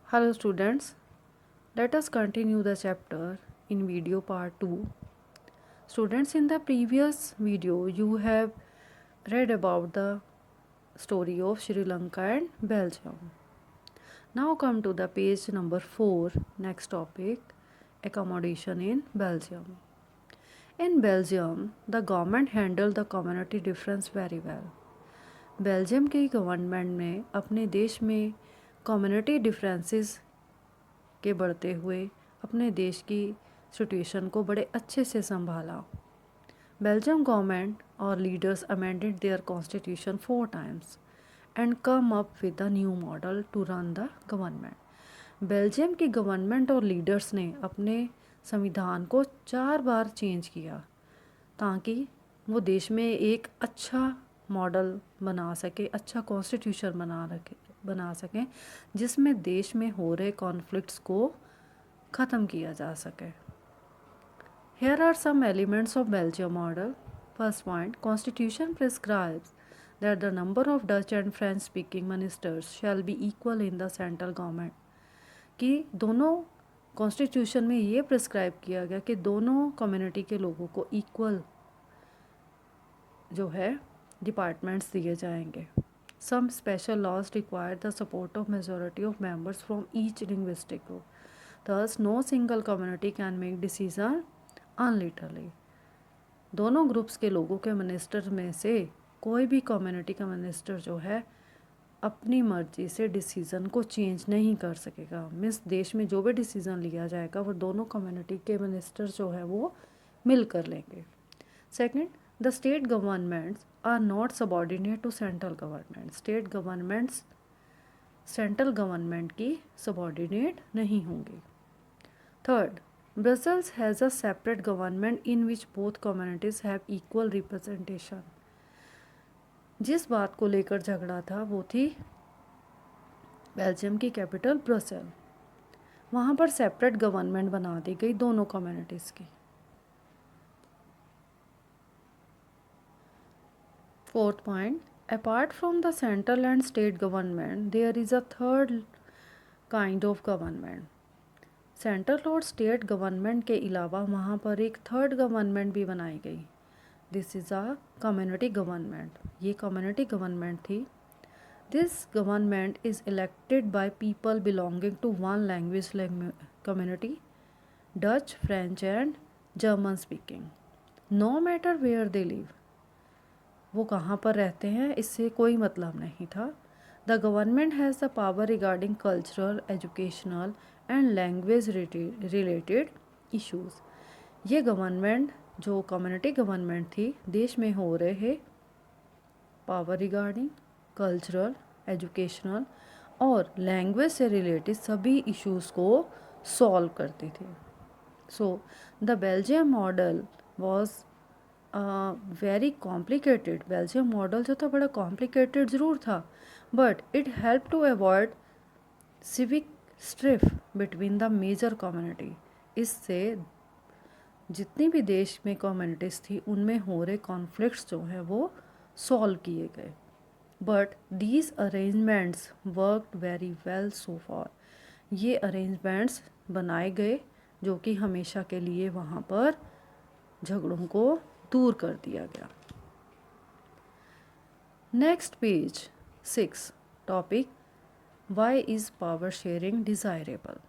Hello students, let us continue the chapter in video part 2. Students, in the previous video you have read about the story of Sri Lanka and Belgium. Now come to the page number 4, next topic, accommodation in Belgium. In Belgium, the government handled the community difference very well. Belgium की government ने अपने देश में community differences के बढ़ते हुए अपने देश की सिचुएशन को बड़े अच्छे से संभाला. बेल्जियम गवर्नमेंट और leaders amended their constitution 4 times and come up with a new model to run the government. Belgium की गवर्नमेंट और लीडर्स ने अपने संविधान को 4 बार चेंज किया ताकि वो देश में एक अच्छा मॉडल बना सके, अच्छा कॉन्स्टिट्यूशन बना सकें जिसमें देश में हो रहे कॉन्फ्लिक्ट्स को ख़त्म किया जा सके. Here are some elements of Belgium model. First point, Constitution prescribes that the number of Dutch and French speaking ministers shall be equal in the central government. कि दोनों कॉन्स्टिट्यूशन में ये प्रिस्क्राइब किया गया कि दोनों कम्युनिटी के लोगों को इक्वल जो है डिपार्टमेंट्स दिए जाएंगे. Some special laws require the support of majority of members from each linguistic group. Thus, no single community can make decision unilaterally. दोनों ग्रुप्स के लोगों के मिनिस्टर में से कोई भी कम्युनिटी का मिनिस्टर जो है अपनी मर्जी से डिसीज़न को चेंज नहीं कर सकेगा. मीन्स देश में जो भी डिसीज़न लिया जाएगा वो दोनों कम्युनिटी के मिनिस्टर जो है वो मिल कर लेंगे. Second, the state governments are not subordinate to central government. State governments central government की सबॉर्डिनेट नहीं होंगी. Third, Brussels has a separate government in which both communities have equal representation. जिस बात को लेकर झगड़ा था वो थी बेल्जियम की कैपिटल ब्रसेल. वहाँ पर सेपरेट गवर्नमेंट बना दी गई दोनों कम्युनिटीज़ की. Fourth point, apart from the central and state government there is a third kind of government. Central और स्टेट गवर्नमेंट के अलावा वहाँ पर एक थर्ड गवर्नमेंट भी बनाई गई. This is a community government. ये कम्युनिटी गवर्नमेंट थी. This government is elected by people belonging to one language community, Dutch, French and German speaking, no matter where they live. वो कहाँ पर रहते हैं इससे कोई मतलब नहीं था. The government has the power regarding cultural, educational and language related issues. ये गवर्नमेंट जो कम्युनिटी गवर्नमेंट थी देश में हो रहे पावर रिगार्डिंग कल्चरल, एजुकेशनल और लैंग्वेज से रिलेटेड सभी इश्यूज़ को सॉल्व करती थी. So the Belgium model was very complicated. Belgium model जो था बड़ा कॉम्प्लिकेटेड ज़रूर था but it help to avoid civic strife between the major community. इससे जितनी भी देश में कम्युनिटीज़ थी उनमें हो रहे कॉन्फ्लिक्ट्स जो हैं वो सॉल्व किए गए. But these arrangements worked very well so far. ये अरेंजमेंट्स बनाए गए जो कि हमेशा के लिए वहाँ पर झगड़ों को दूर कर दिया गया. Next page 6, topic, why is power sharing desirable.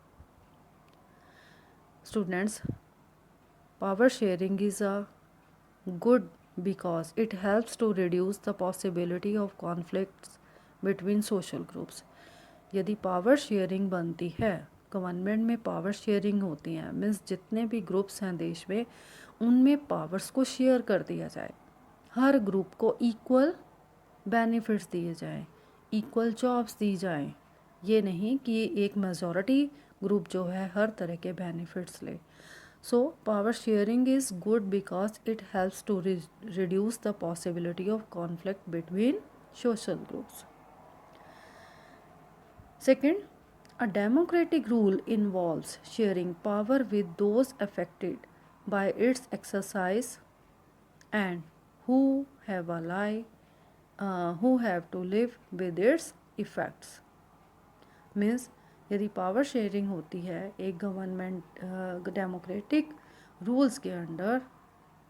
Students, power sharing is a good because it helps to reduce the possibility of conflicts between social groups. यदि पावर शेयरिंग बनती है, गवर्नमेंट में पावर शेयरिंग होती है, means जितने भी groups हैं देश में उनमें पावर्स को शेयर कर दिया जाए. हर ग्रुप को इक्वल बेनिफिट्स दिए जाएं, इक्वल जॉब्स दी जाएं. ये नहीं कि एक मेजॉरिटी ग्रुप जो है हर तरह के बेनिफिट्स ले. So, power sharing is good because it helps to reduce the possibility of conflict between social groups. Second, a democratic rule involves sharing power with those affected by its exercise and who have who have to live with its effects. Means यदि power sharing होती है एक government democratic rules के under,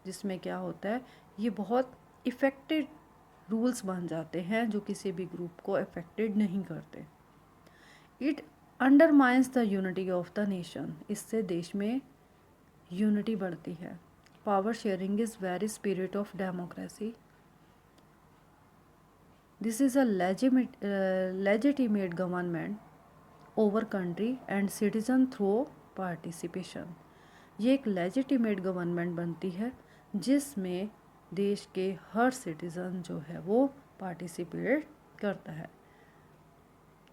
जिसमें क्या होता है, ये बहुत इफ़ेक्टेड रूल्स बन जाते हैं जो किसी भी ग्रुप को अफेक्टेड नहीं करते। It undermines the unity of the nation, इससे देश में यूनिटी बढ़ती है। Power sharing is very spirit of democracy. This is a legitimate government over country and citizen through participation. ये एक लेजिटिमेट गवर्नमेंट बनती है जिसमें देश के हर सिटीज़न जो है वो पार्टिसिपेट करता है।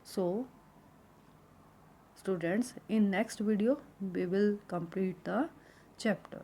So students, in next video we will complete the chapter.